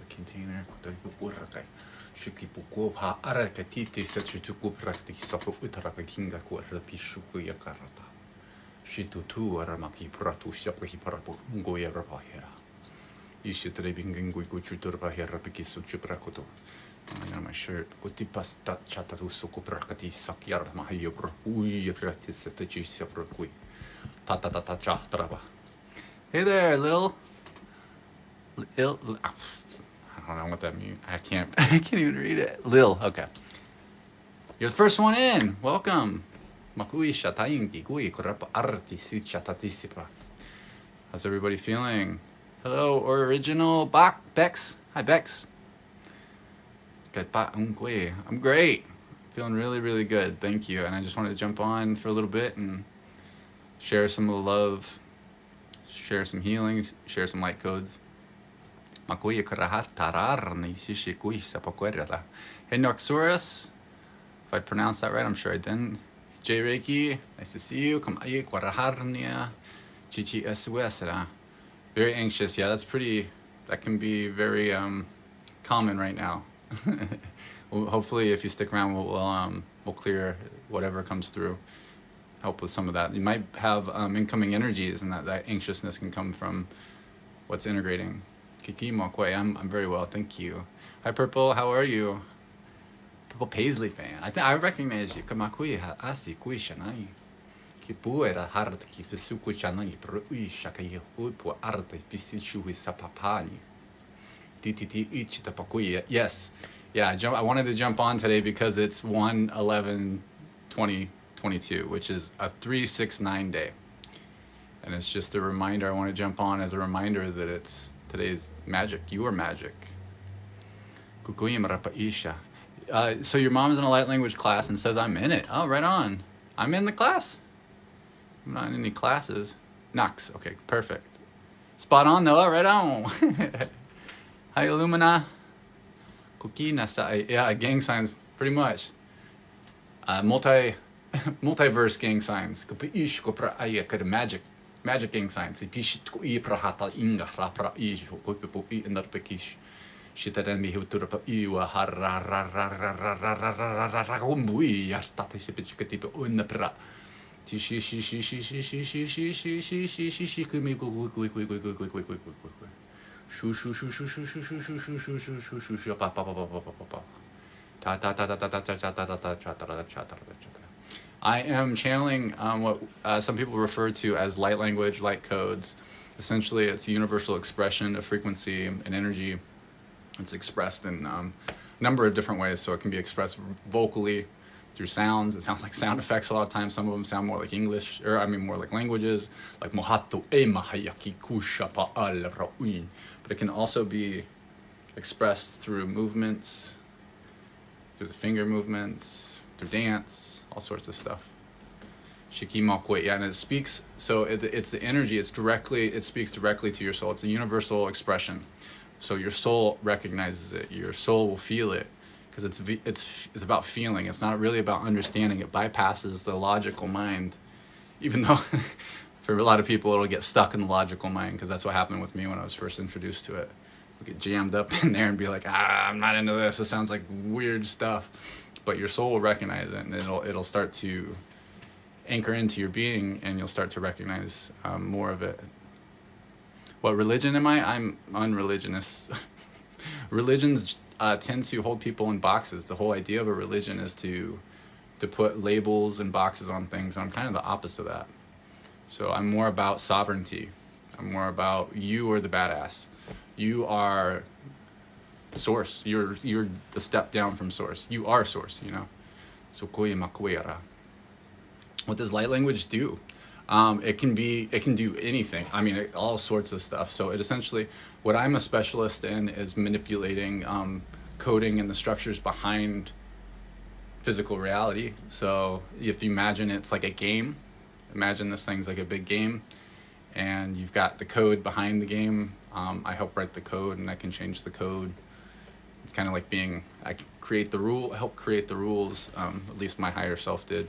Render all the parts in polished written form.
container. Shikipuko ha arakatiti sachutuku practice sapo utaraka kinga ko rapishuku yakarata. Shitutu aramaki pratu shapi parapo ngoya rapahera. Ishitare bingui kuchutur bahera pikisu chuprakoto. On my shirt, Kutipas chatatu sukuprakati sakyar mahayopra uy pratis setachi saprakui. Tata tata chatrava. Hey there, little. I don't know what that means. I can't even read it. Lil, okay. You're the first one in. Welcome. Makui shataingi gui korapa arti si chatatisipa. How's everybody feeling? Hello, original Bex. Hi, Bex. I'm great. Feeling really, really good. Thank you. And I just wanted to jump on for a little bit and share some of the love, share some healing, share some light codes. Makuya karahat tararni shishikui sapaquerata. Hey Noxurus, if I pronounced that right, I'm sure I didn't. J Reiki, nice to see you. Kamaye kwaraharnia chichi eswesra. Very anxious. Yeah, that can be very common right now. Well, hopefully if you stick around we'll clear whatever comes through, help with some of that. You might have incoming energies, and that anxiousness can come from what's integrating. Kiki Mokwe, I'm very well, thank you. Hi Purple, how are you? Purple Paisley fan. I recognize you. Kamakui asi kui shanai. Kipuera harta ki pisuku shanai pro shakayi upo arta pisichu sapapani. DTT each tapakui. Yes. Yeah, I wanted to jump on today because it's 1/11/2022, which is a 369 day. And it's just a reminder. I want to jump on as a reminder that it's today's magic. You are magic. So your mom's in a light language class and says I'm in it. Oh, right on. I'm in the class. I'm not in any classes. Nox. Okay, perfect. Spot on though. Right on. Hi, Illumina. Yeah, gang signs, pretty much. Multiverse gang signs. Magic gang signs. I am channeling what some people refer to as light language, light codes. Essentially, it's a universal expression of frequency and energy. It's expressed in a number of different ways. So it can be expressed vocally through sounds. It sounds like sound effects a lot of times. Some of them sound more like English, or I mean more like languages, like mohato e mahayaki kushapa al ra'uin. But it can also be expressed through movements, through the finger movements, through dance, all sorts of stuff. Shikimakwe, yeah, and it speaks, so it's the energy, it speaks directly to your soul. It's a universal expression. So your soul recognizes it, your soul will feel it, because it's about feeling. It's not really about understanding. It bypasses the logical mind, even though for a lot of people it'll get stuck in the logical mind, because that's what happened with me when I was first introduced to it. I'll get jammed up in there and be like, I'm not into this, it sounds like weird stuff. But your soul will recognize it, and it'll start to anchor into your being, and you'll start to recognize more of it. What religion am I? I'm unreligionist. Religions tend to hold people in boxes. The whole idea of a religion is to put labels and boxes on things. I'm kind of the opposite of that. So I'm more about sovereignty. I'm more about you are the badass. You are source. You're the step down from source. You are source, you know. So what does light language do? It can do anything. I mean, all sorts of stuff. So it essentially, what I'm a specialist in is manipulating coding and the structures behind physical reality. So if you imagine it's like a game, imagine this thing's like a big game, and you've got the code behind the game. I help write the code, and I can change the code. It's kind of like I help create the rules, at least my higher self did,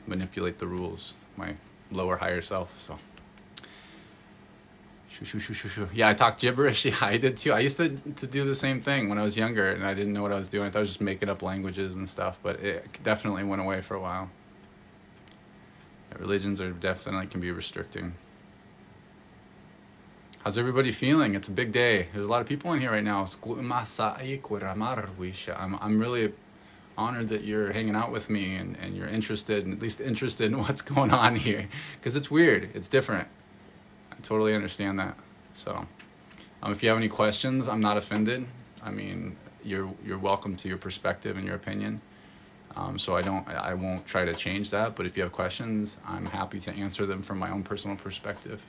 manipulate the rules, my lower higher self. So Yeah, I talk gibberish. Yeah, I did too. I used to do the same thing when I was younger, and I didn't know what I was doing. I thought I was just making up languages and stuff, but it definitely went away for a while. Religions are definitely can be restricting. How's everybody feeling? It's a big day. There's a lot of people in here right now. I'm really honored that you're hanging out with me and you're interested, and at least interested in what's going on here, because it's weird. It's different. I totally understand that. So if you have any questions, I'm not offended. I mean, you're welcome to your perspective and your opinion. So I won't try to change that, but if you have questions, I'm happy to answer them from my own personal perspective.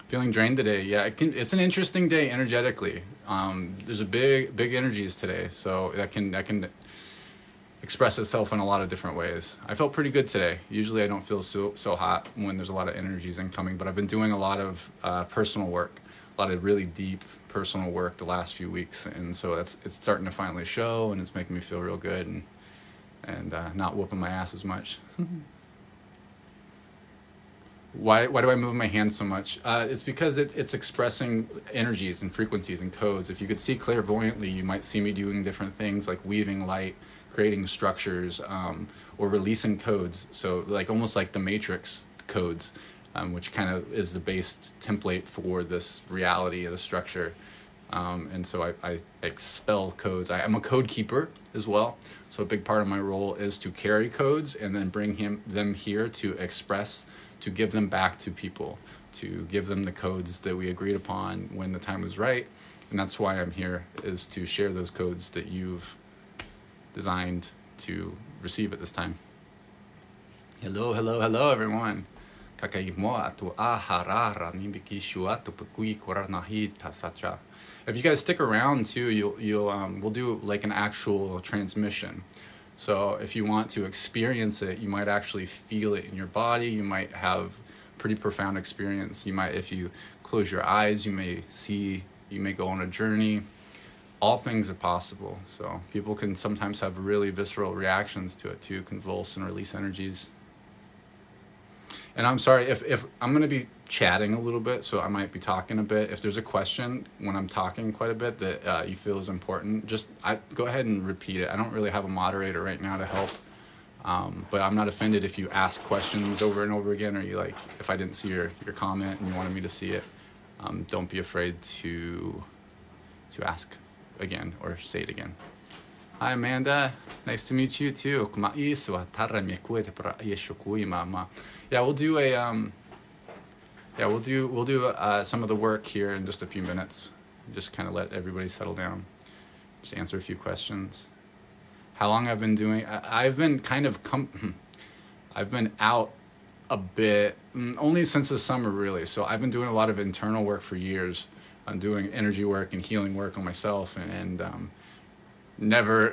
Feeling drained today. Yeah, it's an interesting day energetically. There's a big energies today, so that can express itself in a lot of different ways. I felt pretty good today. Usually I don't feel so hot when there's a lot of energies incoming, but I've been doing a lot of personal work, a lot of really deep personal work the last few weeks, and so it's starting to finally show, and it's making me feel real good and not whooping my ass as much. Why do I move my hands so much? It's because it's expressing energies and frequencies and codes. If you could see clairvoyantly, you might see me doing different things like weaving light, creating structures, or releasing codes. So like almost like the Matrix codes, which kind of is the base template for this reality of the structure. And so I expel codes. I'm a code keeper as well. So a big part of my role is to carry codes and then bring them here to express, to give them back to people, to give them the codes that we agreed upon when the time was right. And that's why I'm here, is to share those codes that you've designed to receive at this time. Hello, everyone. If you guys stick around too, we'll do like an actual transmission. So if you want to experience it, you might actually feel it in your body. You might have pretty profound experience. You might, if you close your eyes, you may go on a journey. All things are possible. So people can sometimes have really visceral reactions to it too, convulse and release energies. And I'm sorry if I'm going to be chatting a little bit, so I might be talking a bit. If there's a question when I'm talking quite a bit that you feel is important, just go ahead and repeat it. I don't really have a moderator right now to help, but I'm not offended if you ask questions over and over again, or if I didn't see your comment and you wanted me to see it. Don't be afraid to ask again or say it again. Hi Amanda, nice to meet you too. Yeah, we'll do some of the work here in just a few minutes. Just kind of let everybody settle down. Just answer a few questions. How long I've been doing? I've been I've been out a bit, only since the summer really. So I've been doing a lot of internal work for years. I'm doing energy work and healing work on myself, and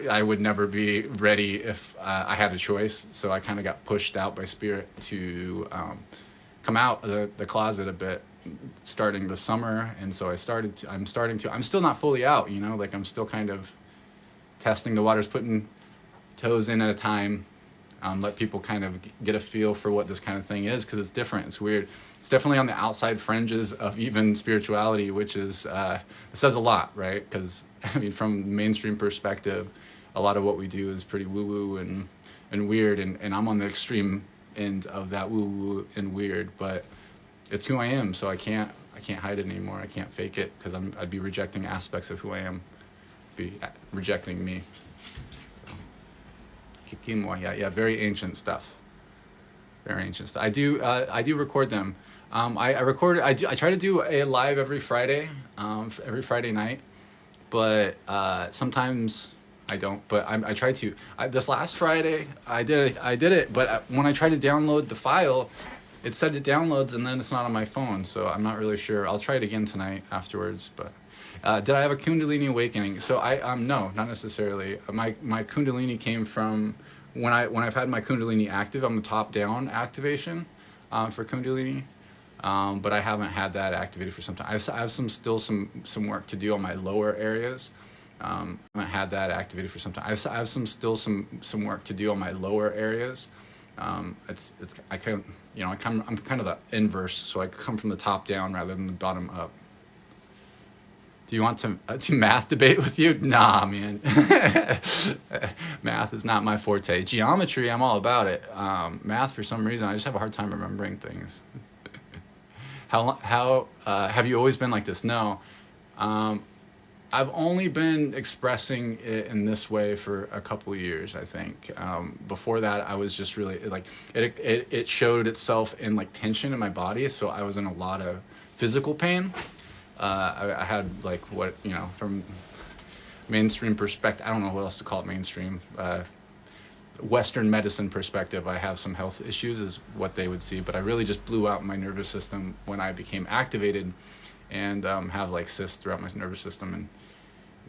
I would never be ready if I had a choice. So I kind of got pushed out by spirit to come out of the closet a bit starting the summer. And so I'm still not fully out, like I'm still kind of testing the waters, putting toes in at a time, let people kind of get a feel for what this kind of thing is, because it's different, it's weird. It's definitely on the outside fringes of even spirituality, which is, it says a lot, right? Because I mean, from mainstream perspective, a lot of what we do is pretty woo-woo and weird, and I'm on the extreme end of that woo-woo and weird, but it's who I am, so I can't hide it anymore. I can't fake it, because I'd be rejecting aspects of who I am, be rejecting me. So, yeah, very ancient stuff. Very ancient stuff. I do record them. I try to do a live every Friday night. But sometimes I don't. But I try to. This last Friday I did it. But when I try to download the file, it said it downloads and then it's not on my phone. So I'm not really sure. I'll try it again tonight afterwards. But did I have a Kundalini awakening? So no, not necessarily. My Kundalini came from when I've had my Kundalini active. I'm a top-down activation for Kundalini. But I haven't had that activated for some time. I have still some work to do on my lower areas. I haven't had that activated for some time. I have still some work to do on my lower areas. I'm kind of the inverse, so I come from the top down rather than the bottom up. Do you want to math debate with you? Nah, man. Math is not my forte. Geometry, I'm all about it. Math, for some reason, I just have a hard time remembering things. How have you always been like this? No. I've only been expressing it in this way for a couple of years, I think. Before that, I was just really like it showed itself in like tension in my body, so I was in a lot of physical pain. I had like what, from mainstream perspective, I don't know what else to call it, mainstream. Western medicine perspective, I have some health issues is what they would see, but I really just blew out my nervous system when I became activated, and have like cysts throughout my nervous system, and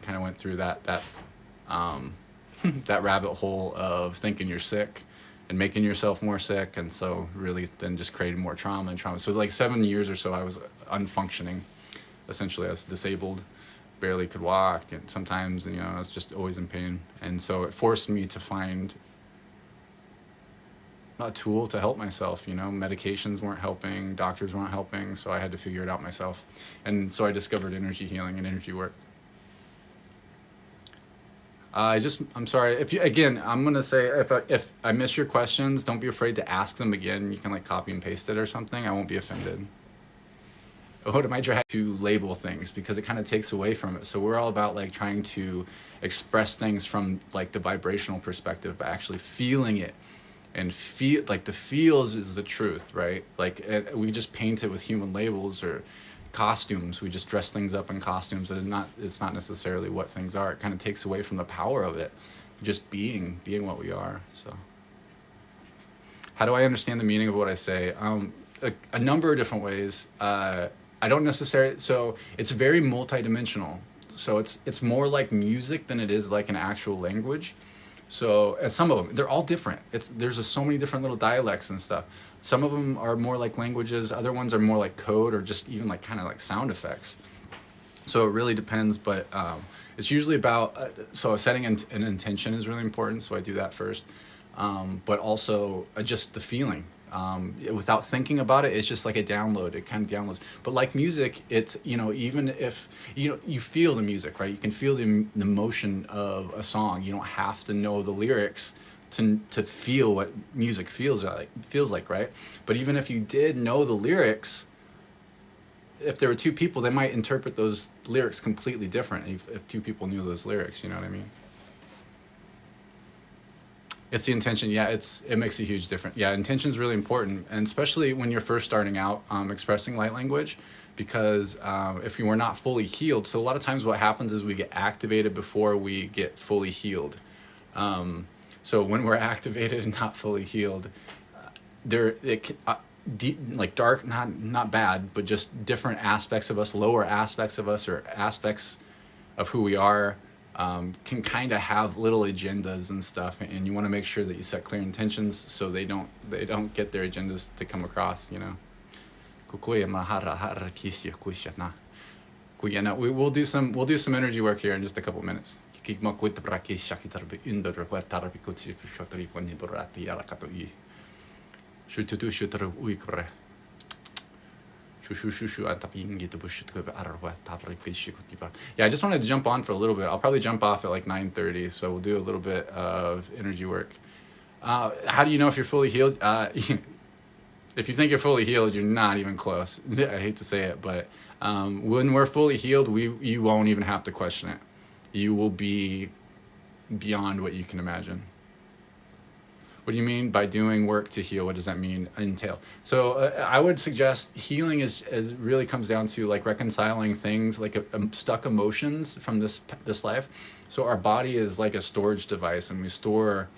kind of went through that that rabbit hole of thinking you're sick and making yourself more sick, and so really then just created more trauma and trauma. So like 7 years or so I was unfunctioning. Essentially I was disabled, barely could walk, and sometimes I was just always in pain, and so it forced me to find a tool to help myself. Medications weren't helping, doctors weren't helping, so I had to figure it out myself, and so I discovered energy healing and energy work. I'm sorry if I'm gonna say if I miss your questions, don't be afraid to ask them again. You can like copy and paste it or something. I won't be offended. What am I trying to label things, because it kind of takes away from it. So we're all about like trying to express things from like the vibrational perspective, but actually feeling it, and feel like the feels is the truth, right? Like we just paint it with human labels or costumes. We just dress things up in costumes, and it's not necessarily what things are. It kind of takes away from the power of it, just being what we are. So how do I understand the meaning of what I say? A number of different ways. I don't necessarily, so it's very multidimensional. So it's more like music than it is like an actual language. So, and some of them, they're all different. There's just so many different little dialects and stuff. Some of them are more like languages. Other ones are more like code, or just even like kind of like sound effects. So it really depends, but it's usually about, so setting an intention is really important. So I do that first. But also just the feeling. Without thinking about it, it's just like a download. It kind of downloads. But like music, it's, even if, you feel the music, right? You can feel the emotion of a song. You don't have to know the lyrics to feel what music feels like, right? But even if you did know the lyrics, if there were two people, they might interpret those lyrics completely different if two people knew those lyrics, you know what I mean? It's the intention. Yeah, it makes a huge difference. Yeah, intention is really important, and especially when you're first starting out expressing light language, because if you were not fully healed, so a lot of times what happens is we get activated before we get fully healed. So when we're activated and not fully healed, like dark, not bad, but just different aspects of us, lower aspects of us, or aspects of who we are, can kind of have little agendas and stuff, and you want to make sure that you set clear intentions so they don't get their agendas to come across. We'll do some energy work here in just a couple of minutes. Yeah, I just wanted to jump on for a little bit. I'll probably jump off at like 9:30, so we'll do a little bit of energy work. How do you know if you're fully healed? If you think you're fully healed, you're not even close. I hate to say it, but when we're fully healed, you won't even have to question it. You will be beyond what you can imagine. What do you mean by doing work to heal? What does that entail? So I would suggest healing is really comes down to like reconciling things, like stuck emotions from this life. So our body is like a storage device, and we store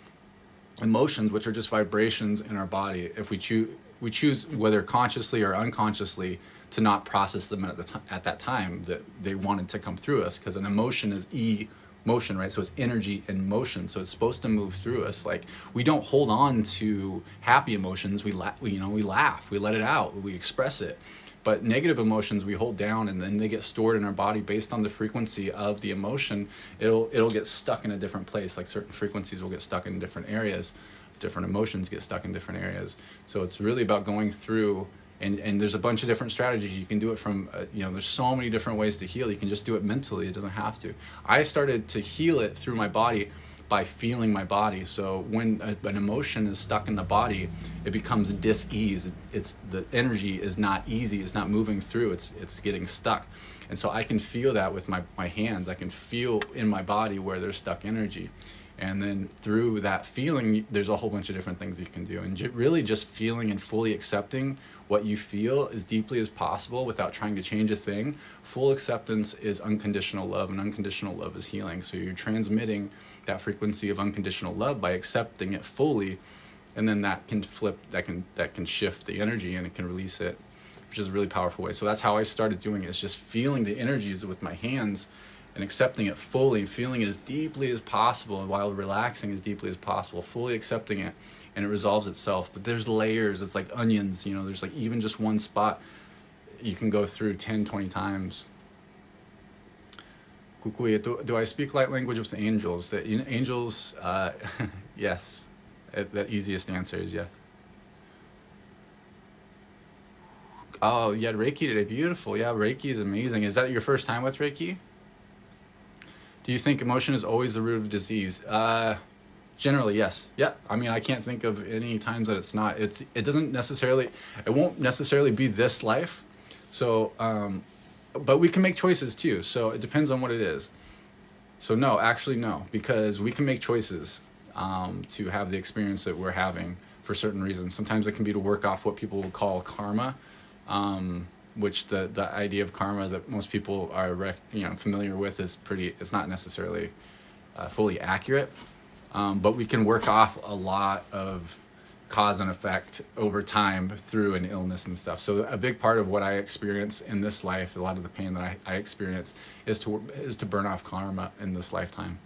emotions, which are just vibrations in our body. If we choose whether consciously or unconsciously to not process them at that time that they wanted to come through us, because an emotion is motion, right? So it's energy in motion, so it's supposed to move through us. Like, we don't hold on to happy emotions. We laugh, we let it out, we express it. But negative emotions we hold down, and then they get stored in our body based on the frequency of the emotion. It'll get stuck in a different place. Like certain frequencies will get stuck in different areas. different emotions get stuck in different areas. So it's really about going through, and there's a bunch of different strategies. You can do it from, there's so many different ways to heal. You can just do it mentally. It doesn't have to. I started to heal it through my body by feeling my body. So when an emotion is stuck in the body, it becomes dis-ease. It's the energy is not easy. It's not moving through. It's getting stuck. And so I can feel that with my hands. I can feel in my body where there's stuck energy. And then through that feeling, there's a whole bunch of different things you can do. And really just feeling and fully accepting what you feel as deeply as possible without trying to change a thing. Full acceptance is unconditional love, and unconditional love is healing. So you're transmitting that frequency of unconditional love by accepting it fully, and then that can flip, that can shift the energy, and it can release it, which is a really powerful way. So that's how I started doing it, is just feeling the energies with my hands and accepting it fully, feeling it as deeply as possible, and while relaxing as deeply as possible, fully accepting it, and it resolves itself. But there's layers. It's like onions, there's like even just one spot you can go through 10, 20 times. Kukuya, do I speak light language with angels? Angels, yes. The easiest answer is yes. Oh, you had Reiki today. Beautiful. Yeah, Reiki is amazing. Is that your first time with Reiki? Do you think emotion is always the root of disease? Generally, yes. Yeah. I mean, I can't think of any times that it's not. It won't necessarily be this life. So, but we can make choices too. So it depends on what it is. So no, actually no, because we can make choices to have the experience that we're having for certain reasons. Sometimes it can be to work off what people would call karma. Which the idea of karma that most people are familiar with it's not necessarily fully accurate, but we can work off a lot of cause and effect over time through an illness and stuff. So a big part of what I experience in this life, a lot of the pain that I experience, is to burn off karma in this lifetime,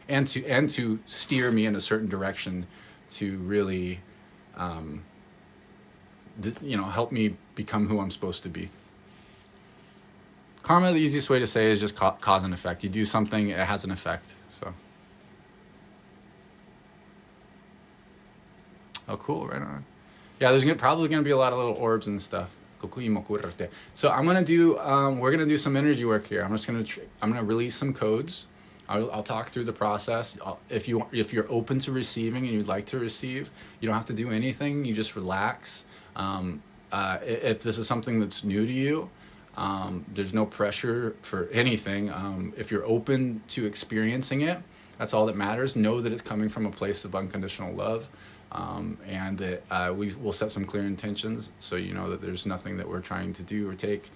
and to steer me in a certain direction to really help me become who I'm supposed to be. Karma, the easiest way to say, is just cause and effect. You do something, it has an effect. So, oh, cool, right on. Yeah, there's probably gonna be a lot of little orbs and stuff. So I'm gonna do, we're gonna do some energy work here. I'm gonna release some codes. I'll talk through the process. If you're open to receiving and you'd like to receive, you don't have to do anything. You just relax. If this is something that's new to you, there's no pressure for anything. If you're open to experiencing it, that's all that matters. Know that it's coming from a place of unconditional love, and that we will set some clear intentions, so you know that there's nothing that we're trying to do or take,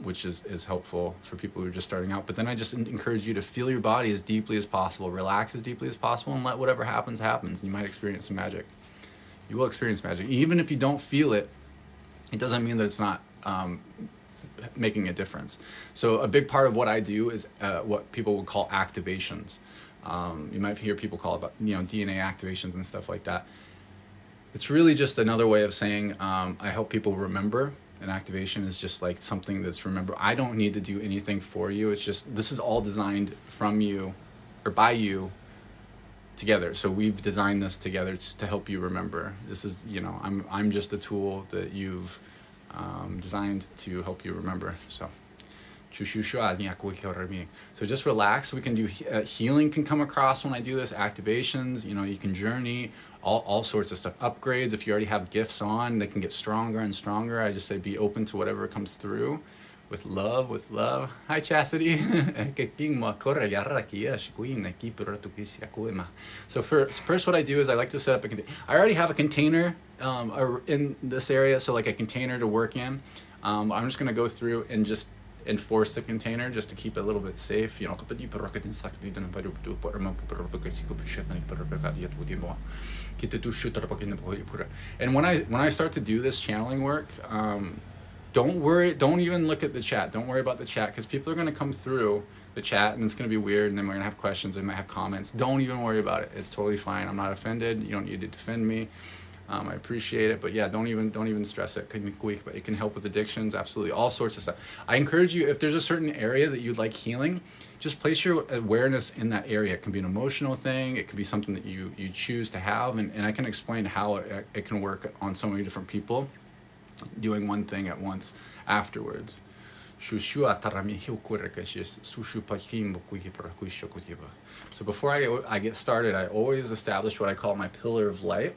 which is helpful for people who are just starting out. But then I just encourage you to feel your body as deeply as possible, relax as deeply as possible, and let whatever happens. You might experience some magic. You will experience magic. Even if you don't feel it, it doesn't mean that it's not making a difference. So a big part of what I do is what people would call activations. You might hear people call it DNA activations and stuff like that. It's really just another way of saying I help people remember. An activation is just like something that's remember. I don't need to do anything for you. It's just, this is all designed from you or by you together. So we've designed this together to help you remember. This is, I'm just a tool that you've designed to help you remember. So just relax. We can do healing can come across when I do this, activations, you can journey, all sorts of stuff, upgrades. If you already have gifts on, they can get stronger and stronger. I just say be open to whatever comes through with love. Hi, Chastity. So first what I do is I like to set up a container. I already have a container in this area, so like a container to work in. I'm just going to go through and just enforce the container just to keep it a little bit safe. And when I start to do this channeling work, don't worry, don't even look at the chat. Don't worry about the chat, because people are going to come through the chat and it's going to be weird, and then we're going to have questions, they might have comments. Don't even worry about it. It's totally fine. I'm not offended. You don't need to defend me. I appreciate it, but yeah, don't even stress it. But it can help with addictions, absolutely, all sorts of stuff. I encourage you, if there's a certain area that you'd like healing, just place your awareness in that area. It can be an emotional thing, it can be something that you choose to have, and I can explain how it can work on so many different people, doing one thing at once afterwards. So before I get started, I always establish what I call my pillar of light.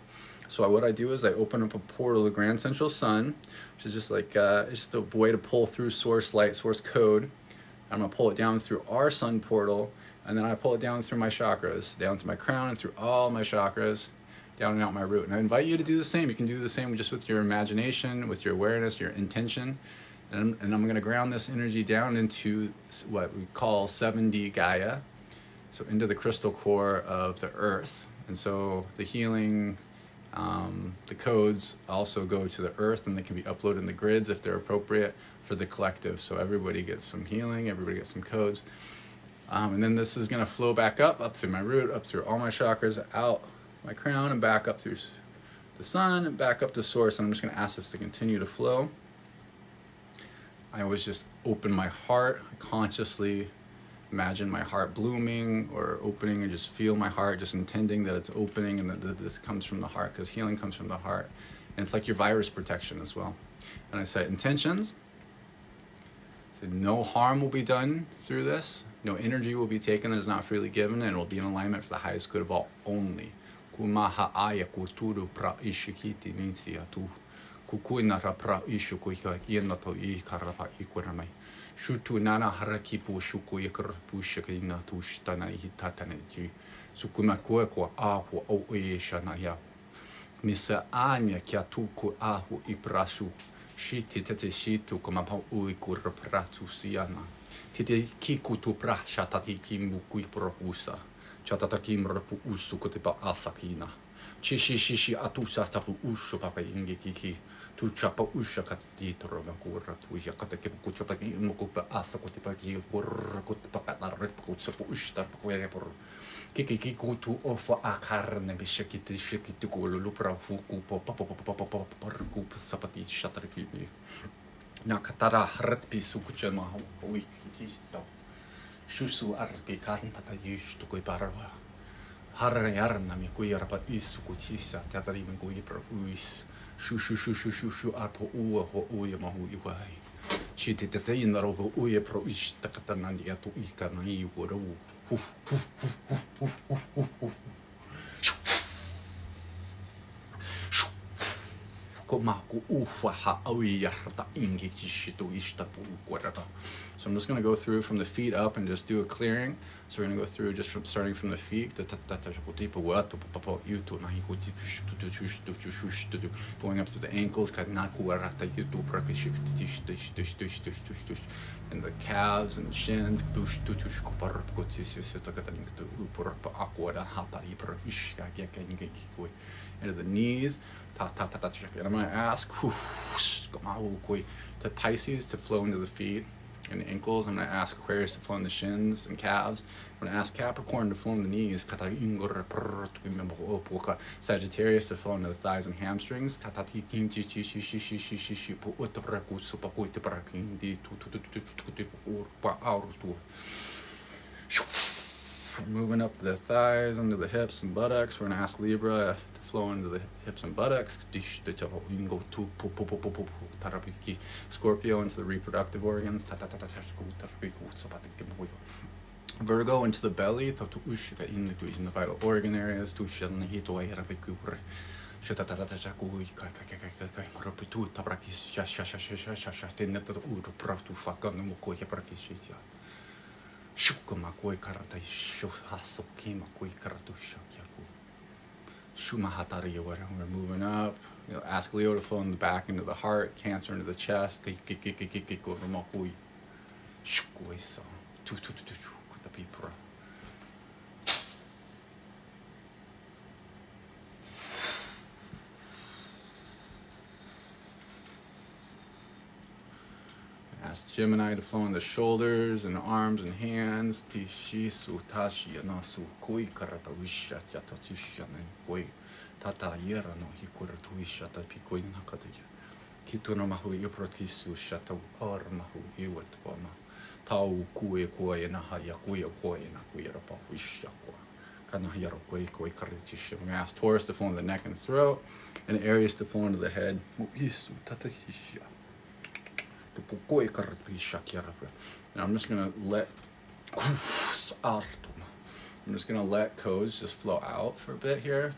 So what I do is I open up a portal to Grand Central Sun, which is just like it's just a way to pull through source light, source code. I'm gonna pull it down through our sun portal, and then I pull it down through my chakras, down to my crown and through all my chakras, down and out my root. And I invite you to do the same. You can do the same just with your imagination, with your awareness, your intention. And I'm going to ground this energy down into what we call 7D Gaia, so into the crystal core of the earth. And so the healing, the codes also go to the earth, and they can be uploaded in the grids if they're appropriate for the collective. So everybody gets some healing, everybody gets some codes. And then this is going to flow back up through my root, up through all my chakras, out my crown, and back up through the sun, and back up to source. And I'm just going to ask this to continue to flow. I always just open my heart, consciously imagine my heart blooming or opening, and just feel my heart, just intending that it's opening and that this comes from the heart, because healing comes from the heart. And it's like your virus protection as well. And I set intentions. So no harm will be done through this. No energy will be taken that is not freely given, and it will be in alignment for the highest good of all only. Kukuinara pra ishu kuika inato I karapa ikuramai. Shutu nana haraki pu shuku ikar pushaka inatu shtana hitatane ji. Sukuma kuekwa ahu o shana ya. Misa anya kiatuku ahu iprasu. Shiti tete shitu kumapa uikur pratu siana. Tite kikutu pra shatati kimbuku ipropusa. Chatataki mrapu usu kotipa asakina. Chishi atu sastapu ushu papa ingekiki. Tu chapa usha katiti torova kurra tu ya katake kuchapa ki mukupa asa kotipa ki kurra kotipa katarret kuchapa ushtar pakwere por kiki kutu ofa akarne bishakiti shikiti kululu pra fuku papa por kup sapati shatarki na katara harret pisu kuchama ui kitisto shusu arki kanta ta yishtu koi parwa harra yarna mi kuirapa isu kuchisa tatari mi kuipra uis Shushu apo ua ho uia mahu iwai. Shi te te ina roho uia pro ishi takatanandi atu ika na I ua rau. Ko maku ufa ha aui yarta ingi chishitu ishtapu ukwarata. So I'm just going to go through from the feet up and just do a clearing. So we're going to go through just from starting from the feet, going up to the ankles, and the calves and shins, into the knees. And I'm going to ask the Pisces to flow into the feet and the ankles. I'm going to ask Aquarius to flow in the shins and calves. I'm going to ask Capricorn to flow in the knees. Sagittarius to flow into the thighs and hamstrings. Moving up the thighs, into the hips and buttocks. We're going to ask Libra to flow into the hips and buttocks. Scorpio into the reproductive organs. Virgo into the belly. In the vital organ areas. Shukuma koi karata shuhaso kima koi karatu shakyaku. Shumahatari yawara. We're moving up. Ask Leo to flow in the back into the heart, Cancer into the chest. Shukui so. The people. Ask Gemini to flow in the shoulders and arms and hands. Tishisu tashi nasu koi karata wisha yata tusha ne koi. Tata yera no hikura tuisha ta pikoi nakadaya. Kituna mahu iprotisu shata or mahu iwatwama. Tau kue koi na haya koi koi na kuira pa wisha koi. Kana yaro koi koi karitisha. We ask Taurus to flow in the neck and throat, and Aries to flow into the head. Isu tata hisha. And I'm just gonna let codes just flow out for a bit here.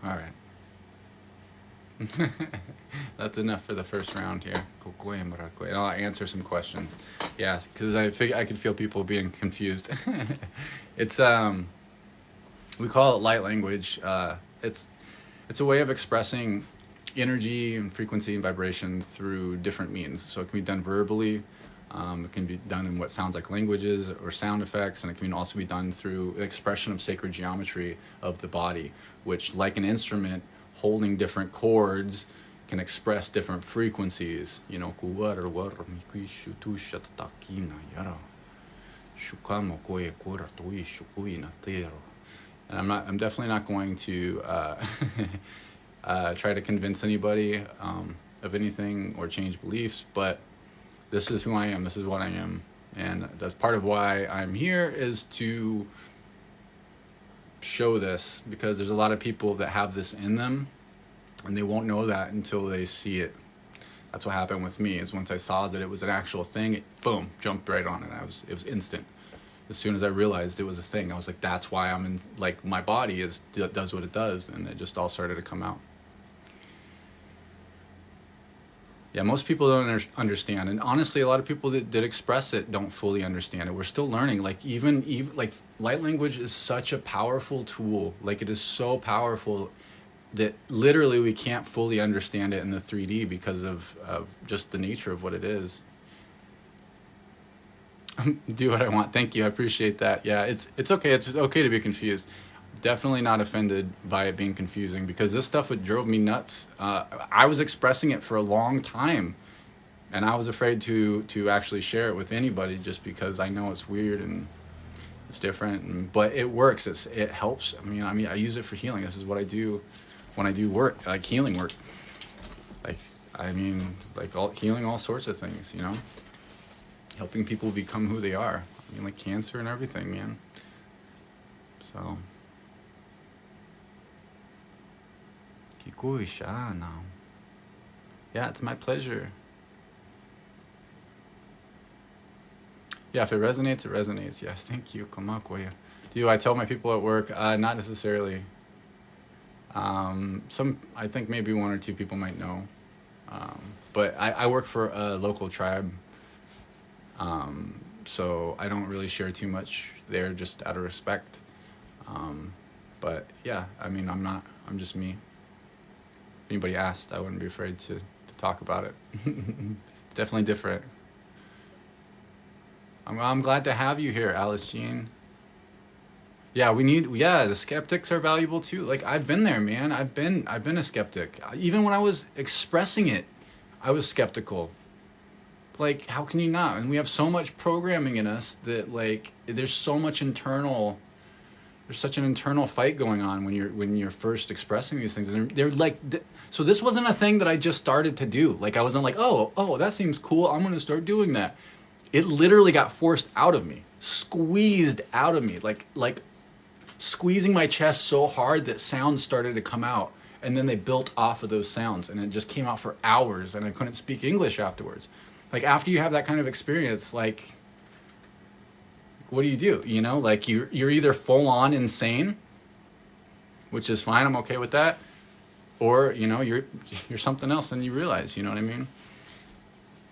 All right. That's enough for the first round here. And I'll answer some questions. Yeah, because I could feel people being confused. It's we call it light language. It's a way of expressing energy and frequency and vibration through different means. So it can be done verbally. It can be done in what sounds like languages or sound effects, and it can also be done through the expression of sacred geometry of the body, which, like an instrument holding different chords, can express different frequencies. You know, and I'm definitely not going to try to convince anybody of anything or change beliefs, but this is who I am. This is what I am. And that's part of why I'm here, is to show this, because there's a lot of people that have this in them and they won't know that until they see it. That's what happened with me, is once I saw that it was an actual thing, it, boom, jumped right on it. It was instant. As soon as I realized it was a thing, I was like, that's why I'm in, like, my body does what it does. And it just all started to come out. Yeah, most people don't understand, and honestly, a lot of people that express it don't fully understand it. We're still learning. Like even like light language is such a powerful tool. Like, it is so powerful that literally we can't fully understand it in the 3D because of just the nature of what it is. Do what I want. Thank you. I appreciate that. Yeah, it's okay. It's okay to be confused. Definitely not offended by it being confusing, because this stuff drove me nuts. I was expressing it for a long time, and I was afraid to actually share it with anybody, just because I know it's weird and it's different. But it works. It helps. I mean, I use it for healing. This is what I do when I do work, like healing work. Like healing all sorts of things. You know, helping people become who they are. I mean, like cancer and everything, man. So. Yeah, it's my pleasure. Yeah, if it resonates, it resonates. Yes, thank you. Do I tell my people at work? Not necessarily. I think maybe one or two people might know. But I work for a local tribe. So I don't really share too much there, just out of respect. But yeah, I mean, I'm just me. If anybody asked, I wouldn't be afraid to talk about it. It's definitely different. I'm glad to have you here, Alice Jean. Yeah, the skeptics are valuable too. Like, I've been there, man. I've been a skeptic. Even when I was expressing it, I was skeptical. Like, how can you not? And we have so much programming in us that, like, there's so much internal there's such an internal fight going on when you're first expressing these things, and they're like, so this wasn't a thing that I just started to do. Like I wasn't like, oh, that seems cool, I'm gonna start doing that. It literally got forced out of me, squeezed out of me, like squeezing my chest so hard that sounds started to come out, and then they built off of those sounds, and it just came out for hours, and I couldn't speak English afterwards. Like after you have that kind of experience, like, what do? You know, like you're either full on insane, which is fine, I'm okay with that, or you know, you're something else than you realize. You know what I mean?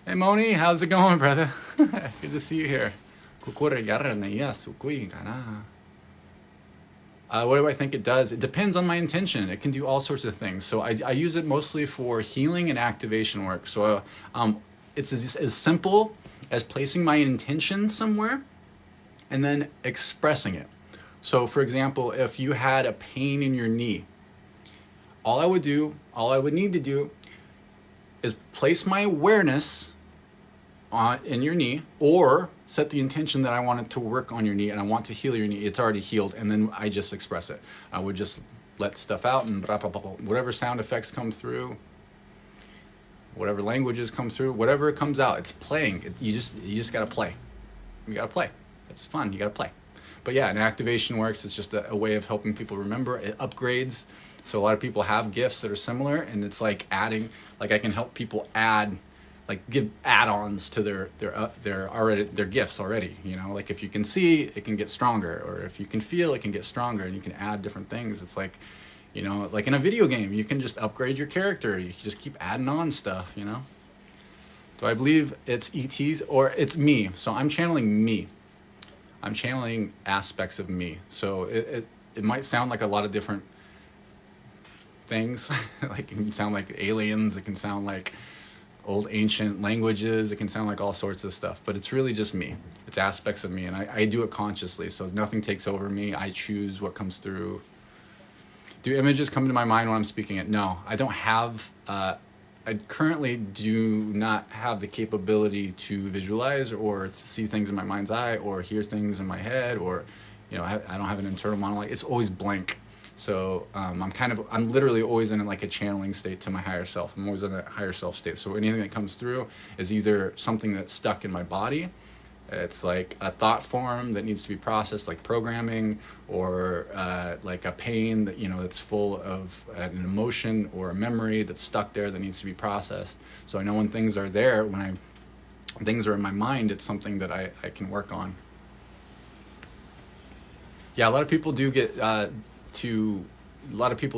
Hey Moni, how's it going, brother? Good to see you here. What do I think it does? It depends on my intention. It can do all sorts of things. So I use it mostly for healing and activation work. So it's as simple as placing my intention somewhere and then expressing it. So for example, if you had a pain in your knee, all I would need to do is place my awareness in your knee, or set the intention that I want it to work on your knee and I want to heal your knee. It's already healed, and then I just express it. I would just let stuff out, and whatever sound effects come through, whatever languages come through, whatever comes out, it's playing. You just gotta play. You gotta play. It's fun. You gotta play. But yeah, and activation works. It's just a way of helping people remember. It upgrades. So a lot of people have gifts that are similar, and it's like adding. Like I can help people add, like give add-ons to their gifts already. You know, like if you can see, it can get stronger, or if you can feel, it can get stronger, and you can add different things. It's like, you know, like in a video game, you can just upgrade your character. You can just keep adding on stuff. You know. So I believe it's ETs or it's me. So I'm channeling me. I'm channeling aspects of me. So it might sound like a lot of different things. Like it can sound like aliens. It can sound like old ancient languages. It can sound like all sorts of stuff. But it's really just me. It's aspects of me, and I do it consciously. So nothing takes over me. I choose what comes through. Do images come to my mind when I'm speaking it? No, I don't have. I currently do not have the capability to visualize or see things in my mind's eye or hear things in my head, or, you know, I don't have an internal monologue. It's always blank. So I'm literally always in like a channeling state to my higher self. I'm always in a higher self state. So anything that comes through is either something that's stuck in my body. It's like a thought form that needs to be processed, like programming, or like a pain that, you know, that's full of an emotion or a memory that's stuck there that needs to be processed. So I know when things are there, things are in my mind, it's something that I can work on. Yeah, a lot of people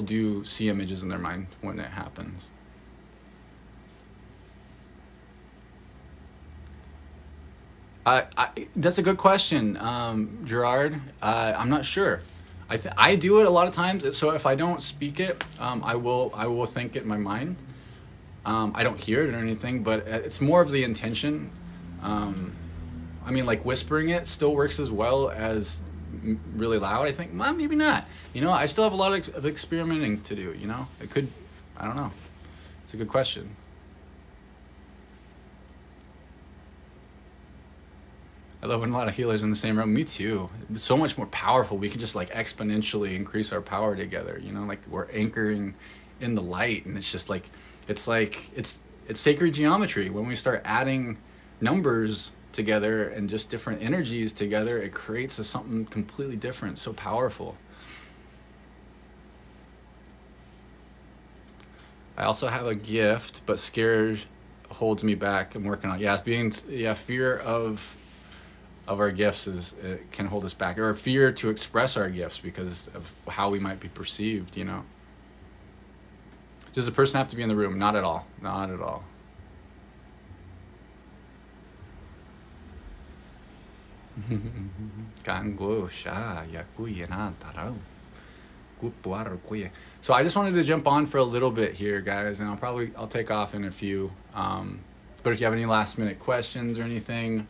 do see images in their mind when it happens. That's a good question, Gerard. I'm not sure. I do it a lot of times. So if I don't speak it, I will think it in my mind. I don't hear it or anything, but it's more of the intention. I mean, like whispering it still works as well as really loud. I think, well, maybe not. You know, I still have a lot of experimenting to do. You know, I don't know. It's a good question. I love when a lot of healers in the same room. Me too. It's so much more powerful. We can just like exponentially increase our power together. You know, like we're anchoring in the light, and it's just like it's sacred geometry. When we start adding numbers together and just different energies together, it creates something completely different. So powerful. I also have a gift, but scared holds me back. I'm working on it. Fear of our gifts can hold us back, or fear to express our gifts because of how we might be perceived, you know. Does the person have to be in the room? Not at all. Not at all. So I just wanted to jump on for a little bit here, guys, and I'll take off in a few. But if you have any last minute questions or anything,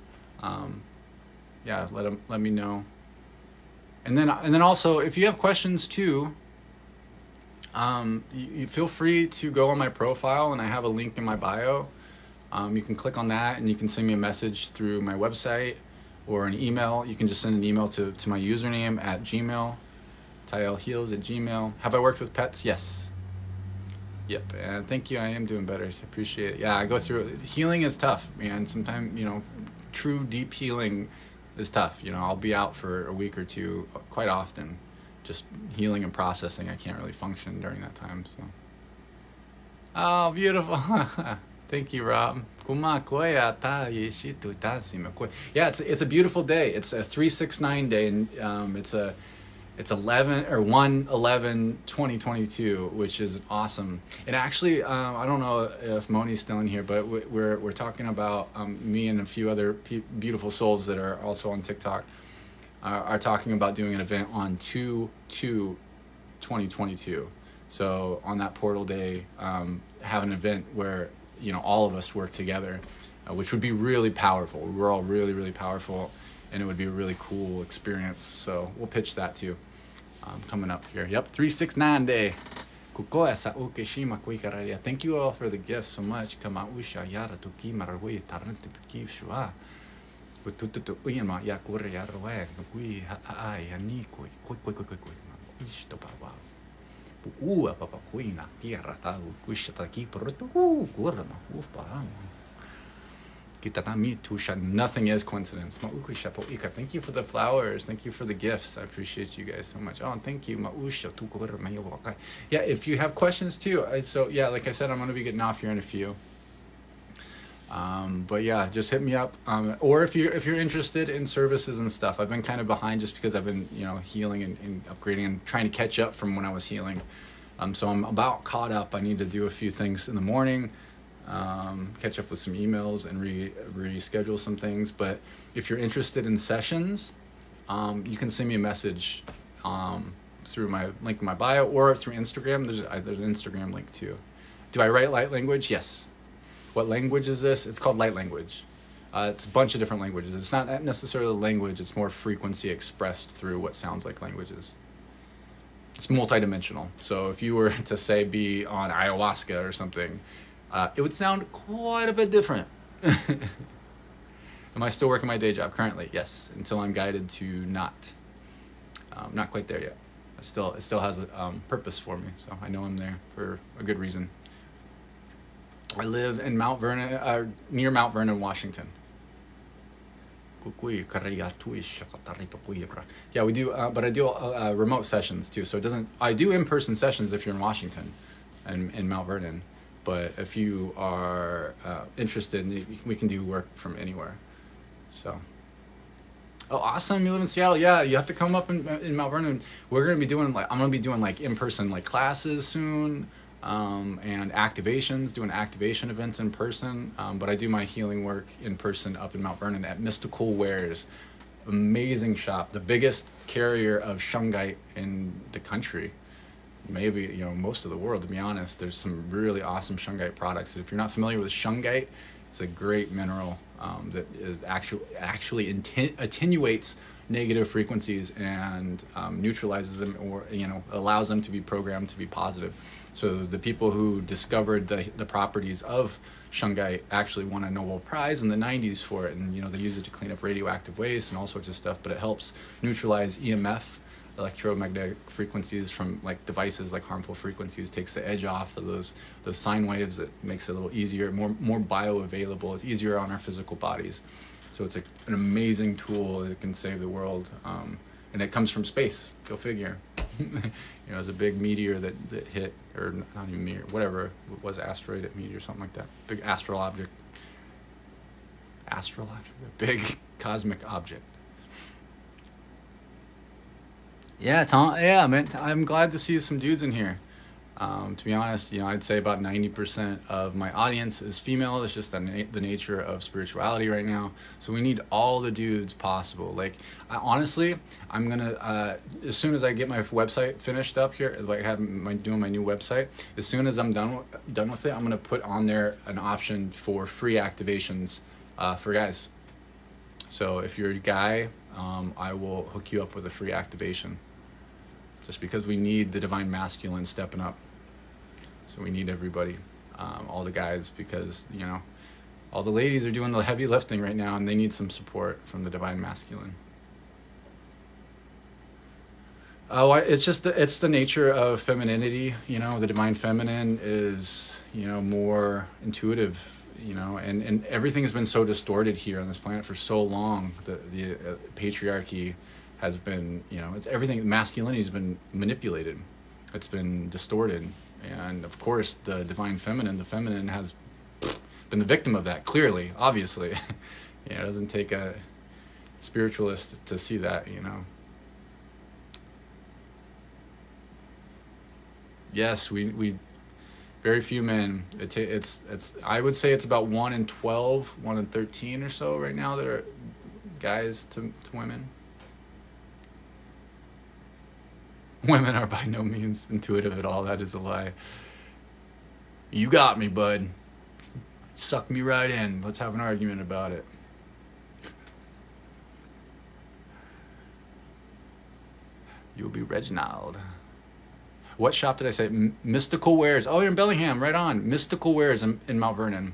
yeah, let me know. And then also, if you have questions too, you feel free to go on my profile, and I have a link in my bio. You can click on that, and you can send me a message through my website or an email. You can just send an email to my username at Gmail. Heals at Gmail. Have I worked with pets? Yes. Yep, and thank you. I am doing better. I appreciate it. Yeah, I go through healing is tough, man. Sometimes, true deep healing is tough. I'll be out for a week or two quite often, just healing and processing. I can't really function during that time. So, oh, beautiful. Thank you, Rob. Yeah, it's a beautiful day. It's a 369 day, and it's 1/11/2022, which is awesome. And actually, I don't know if Moni's still in here, but we're talking about me and a few other beautiful souls that are also on TikTok are talking about doing an event on 2/2/2022. So on that portal day, have an event where all of us work together, which would be really powerful. We're all really, really powerful, and it would be a really cool experience. So we'll pitch that too. Coming up here. Yep, 369 day. Thank you all for the gifts so much. Nothing is coincidence. Thank you for the flowers. Thank you for the gifts. I appreciate you guys so much. Oh, and thank you. Yeah, if you have questions too. So yeah, like I said, I'm going to be getting off here in a few. But yeah, just hit me up. Or if you're interested in services and stuff, I've been kind of behind just because I've been healing and upgrading and trying to catch up from when I was healing. So I'm about caught up. I need to do a few things in the morning. Catch up with some emails and reschedule some things. But if you're interested in sessions, you can send me a message through my link in my bio or through Instagram. There's an Instagram link too. Do I write light language? Yes. What language is this? It's called light language. It's a bunch of different languages. It's not necessarily language. It's more frequency expressed through what sounds like languages. It's multidimensional. So if you were to say be on ayahuasca or something, it would sound quite a bit different. Am I still working my day job currently? Yes, until I'm guided to not. Not quite there yet. It still has a purpose for me, so I know I'm there for a good reason. I live in Mount Vernon, near Mount Vernon, Washington. Yeah, we do, but I do remote sessions too. So I do in-person sessions if you're in Washington and in Mount Vernon. But if you are interested, we can do work from anywhere. So, oh, awesome! You live in Seattle. Yeah, you have to come up in Mount Vernon. We're gonna be doing I'm gonna be doing in-person classes soon, and activations, doing activation events in person. But I do my healing work in person up in Mount Vernon at Mystical Wares. Amazing shop, the biggest carrier of shungite in the country. Maybe most of the world, to be honest. There's some really awesome shungite products. If you're not familiar with shungite, it's a great mineral that is actually attenuates negative frequencies and neutralizes them, or allows them to be programmed to be positive. So the people who discovered the properties of shungite actually won a Nobel Prize in the 90s for it, and they use it to clean up radioactive waste and all sorts of stuff. But it helps neutralize EMF, electromagnetic frequencies from devices, harmful frequencies, takes the edge off of those sine waves. That makes it a little easier, more bioavailable. It's easier on our physical bodies. So it's an amazing tool that can save the world, and it comes from space. Go figure. It's a big meteor that hit, or not even meteor, whatever it was, asteroid, meteor, something like that. Big astral object, a big cosmic object. Yeah, Tom. Yeah, man. I'm glad to see some dudes in here. To be honest, I'd say about 90% of my audience is female. It's just the nature of spirituality right now. So we need all the dudes possible. Honestly, I'm gonna as soon as I get my website finished up here, doing my new website. As soon as I'm done with it, I'm gonna put on there an option for free activations for guys. So if you're a guy, I will hook you up with a free activation. Just because we need the divine masculine stepping up. So we need everybody, all the guys, because, all the ladies are doing the heavy lifting right now, and they need some support from the divine masculine. Oh, it's just it's the nature of femininity. You know, the divine feminine is, you know, more intuitive. You know, and everything has been so distorted here on this planet for so long. The patriarchy has been, you know, it's everything. Masculinity has been manipulated. It's been distorted, and of course, the divine feminine, the feminine, has been the victim of that. Clearly, obviously, you know, it doesn't take a spiritualist to see that. You know. Yes, we very few men. It's I would say it's about 1 in 12, 1 in 13 or so right now that are guys to women. Women are by no means intuitive at all. That is a lie. You got me, bud. Suck me right in. Let's have an argument about it. You'll be Reginald. What shop did I say? Mystical Wares. Oh, you're in Bellingham. Right on. Mystical Wares in Mount Vernon.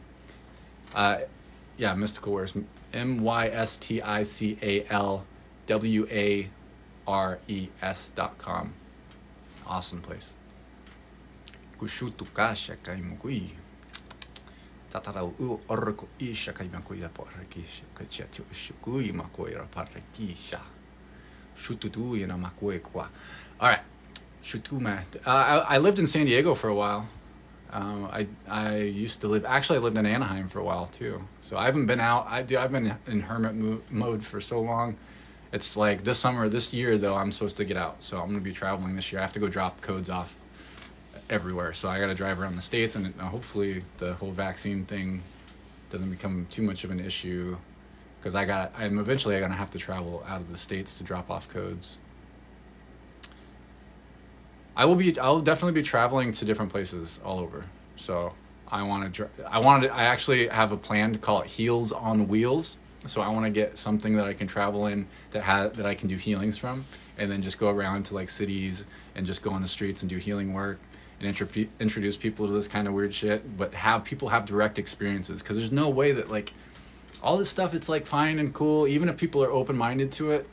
Yeah, Mystical Wares. MYSTICALWARES.com. Awesome place. Kushutu kasha kaimugui. Tatarau u orko isha kaimakuya porrakisha. Kachatu shukui makoira parrakisha. Shututu yana makue kwa. All right. I lived in San Diego for a while. I used to live. Actually, I lived in Anaheim for a while too. So I haven't been out. I've been in hermit mode for so long. It's like this year though, I'm supposed to get out. So I'm gonna be traveling this year. I have to go drop codes off everywhere. So I got to drive around the states, and hopefully the whole vaccine thing doesn't become too much of an issue. Because I'm eventually gonna have to travel out of the states to drop off codes. I'll definitely be traveling to different places all over. So I actually have a plan to call it Heals on Wheels. So I want to get something that I can travel in that I can do healings from, and then just go around to like cities and just go on the streets and do healing work and introduce people to this kind of weird shit, but have people have direct experiences. Because there's no way that like all this stuff, it's like fine and cool, even if people are open-minded to it.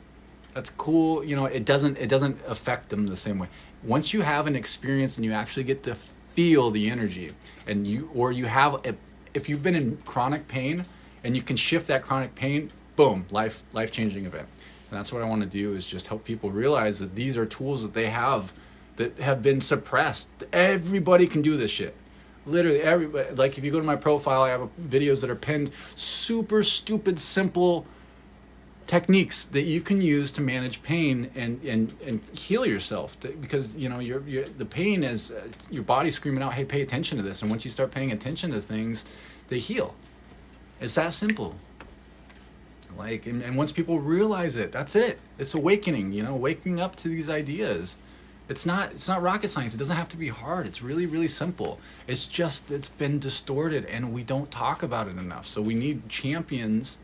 That's cool, you know. It doesn't affect them the same way. Once you have an experience and you actually get to feel the energy, and if you've been in chronic pain and you can shift that chronic pain, boom, life-changing event. And that's what I want to do, is just help people realize that these are tools that they have that have been suppressed. Everybody can do this shit. Literally everybody. Like if you go to my profile, I have videos that are pinned, super stupid, simple techniques that you can use to manage pain and heal yourself, because you know the pain is your body screaming out, hey, pay attention to this. And once you start paying attention to things, they heal. It's that simple. Like, and once people realize it, that's it. It's awakening, you know, waking up to these ideas. It's not rocket science. It doesn't have to be hard. It's really, really simple. It's just, it's been distorted and we don't talk about it enough. So we need champions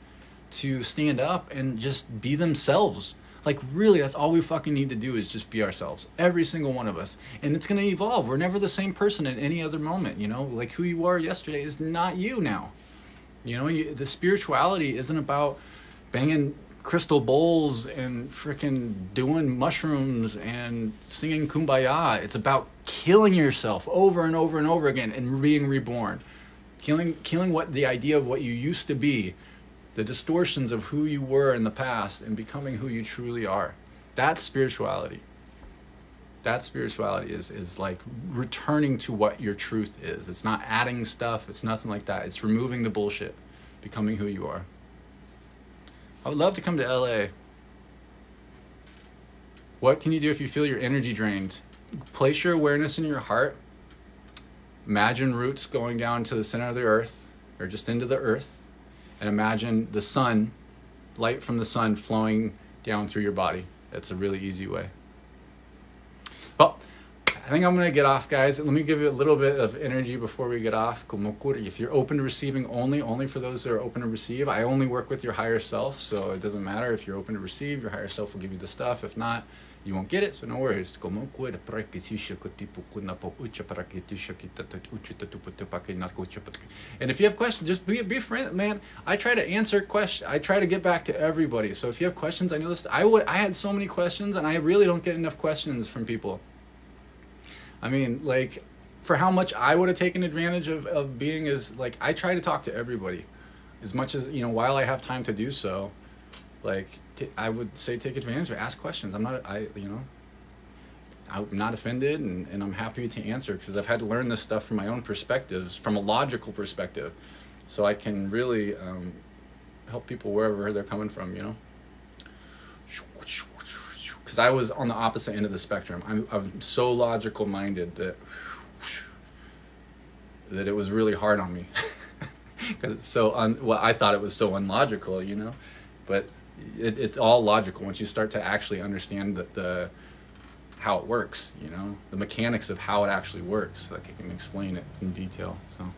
to stand up and just be themselves. Like really, that's all we fucking need to do, is just be ourselves. Every single one of us. And it's going to evolve. We're never the same person at any other moment, you know? Like who you were yesterday is not you now. You know, the spirituality isn't about banging crystal bowls and freaking doing mushrooms and singing Kumbaya. It's about killing yourself over and over and over again and being reborn. Killing what the idea of what you used to be, the distortions of who you were in the past, and becoming who you truly are. That's spirituality. That spirituality is like returning to what your truth is. It's not adding stuff. It's nothing like that. It's removing the bullshit, becoming who you are. I would love to come to LA. What can you do if you feel your energy drained? Place your awareness in your heart. Imagine roots going down to the center of the earth, or just into the earth. And imagine the sun, light from the sun flowing down through your body. That's a really easy way. Well, I think I'm going to get off, guys. Let me give you a little bit of energy before we get off. If you're open to receiving, only for those that are open to receive. I only work with your higher self, so it doesn't matter if you're open to receive. Your higher self will give you the stuff. If not, you won't get it, so no worries. And if you have questions, just be a friend, man. I try to answer questions. I try to get back to everybody. So if you have questions, I know this. I had so many questions, and I really don't get enough questions from people. I mean, like, for how much I would have taken advantage of being as, like, I try to talk to everybody as much as, you know, while I have time to do so. Like, I would say take advantage of, ask questions. I'm not offended, and I'm happy to answer, because I've had to learn this stuff from my own perspectives, from a logical perspective, so I can really help people wherever they're coming from, you know. Because I was on the opposite end of the spectrum. I'm so logical minded that it was really hard on me. Because it's so I thought it was so unlogical, you know, but it's all logical once you start to actually understand the how it works, you know, the mechanics of how it actually works. Like, I can explain it in detail. So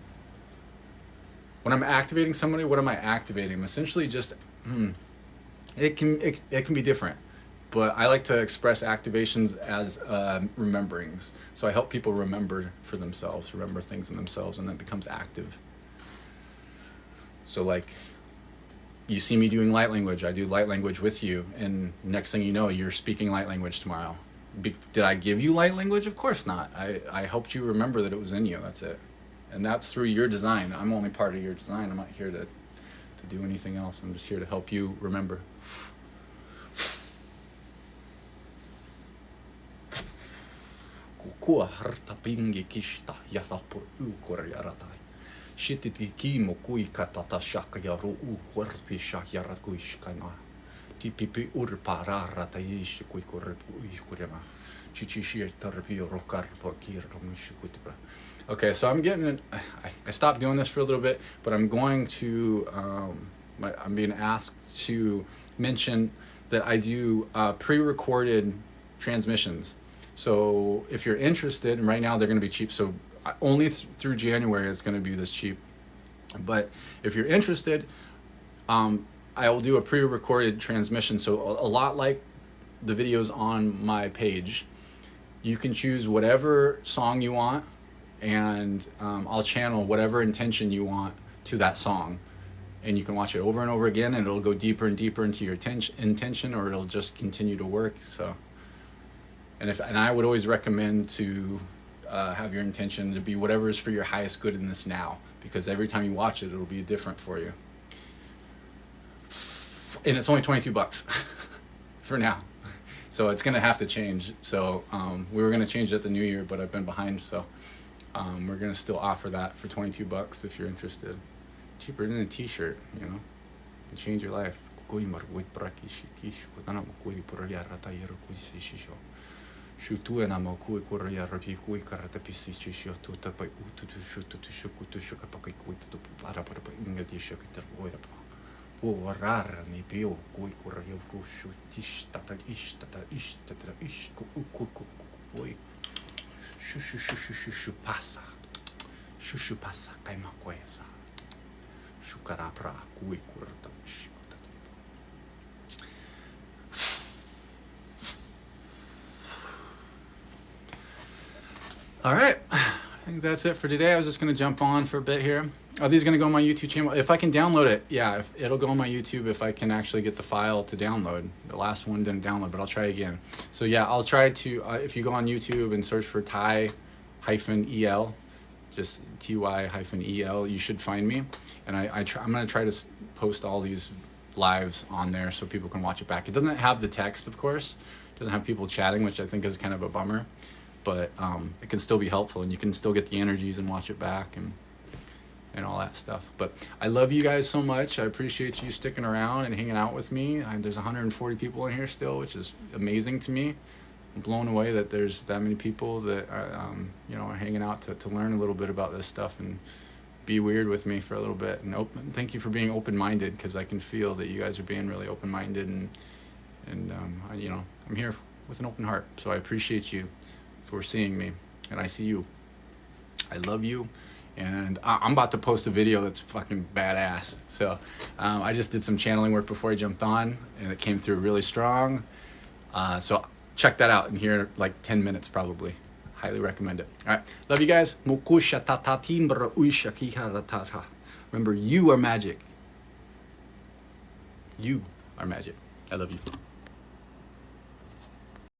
when I'm activating somebody, what am I activating? I'm essentially just it can be different, but I like to express activations as rememberings. So I help people remember for themselves, remember things in themselves, and then it becomes active. So, like, you see me doing light language, I do light language with you, and next thing you know, you're speaking light language tomorrow. Did I give you light language? Of course not. I helped you remember that it was in you. That's it. And that's through your design. I'm only part of your design. I'm not here to do anything else. I'm just here to help you remember. Shititi mo kui katata shaka yaru u warpi shak yarat kui shkana. Tipipi urpara rataish kui korpu kurema. Chichishi tarpi rokar pakir romishukutba. Okay, so I'm getting I stopped doing this for a little bit, but I'm going to I'm being asked to mention that I do pre-recorded transmissions. So if you're interested, and right now they're going to be cheap, so only through January it's going to be this cheap. But if you're interested, I will do a pre-recorded transmission. So a lot like the videos on my page, you can choose whatever song you want, and I'll channel whatever intention you want to that song. And you can watch it over and over again, and it'll go deeper and deeper into your intention, or it'll just continue to work. So, and I would always recommend to have your intention to be whatever is for your highest good in this now, because every time you watch it, it'll be different for you. And it's only $22 for now, so it's gonna have to change. So we were gonna change it at the new year, but I've been behind, so we're gonna still offer that for $22 if you're interested. Cheaper than a t-shirt, you know, and change your life. Shutuena mo kui kuria rapi kui karata pisi chisho tu tapai utu tu shutu tu shuku tu shuka pakai kui tu para para inga di shuka ter oira pa o rara ni bio kui kuria rushu tish tata ish ku kui shu pasa kai ma kwesa shukara pra kui kurata All right, I think that's it for today. I was just going to jump on for a bit here. Are these going to go on my YouTube channel? If I can download it, yeah, it'll go on my YouTube if I can actually get the file to download. The last one didn't download, but I'll try again. So yeah, I'll try to, if you go on YouTube and search for Ty-EL, just Ty-EL, you should find me. And I'm going to try to post all these lives on there so people can watch it back. It doesn't have the text, of course. It doesn't have people chatting, which I think is kind of a bummer. But it can still be helpful, and you can still get the energies and watch it back and all that stuff. But I love you guys so much. I appreciate you sticking around and hanging out with me. There's 140 people in here still, which is amazing to me. I'm blown away that there's that many people that are, you know, are hanging out to learn a little bit about this stuff and be weird with me for a little bit. And thank you for being open-minded, because I can feel that you guys are being really open-minded, and you know, I'm here with an open heart. So I appreciate you for seeing me, and I see you. I love you, and I'm about to post a video that's fucking badass. So I just did some channeling work before I jumped on, and it came through really strong. So check that out in here like 10 minutes probably. Highly recommend it. All right. Love you guys. Remember, you are magic. You are magic. I love you.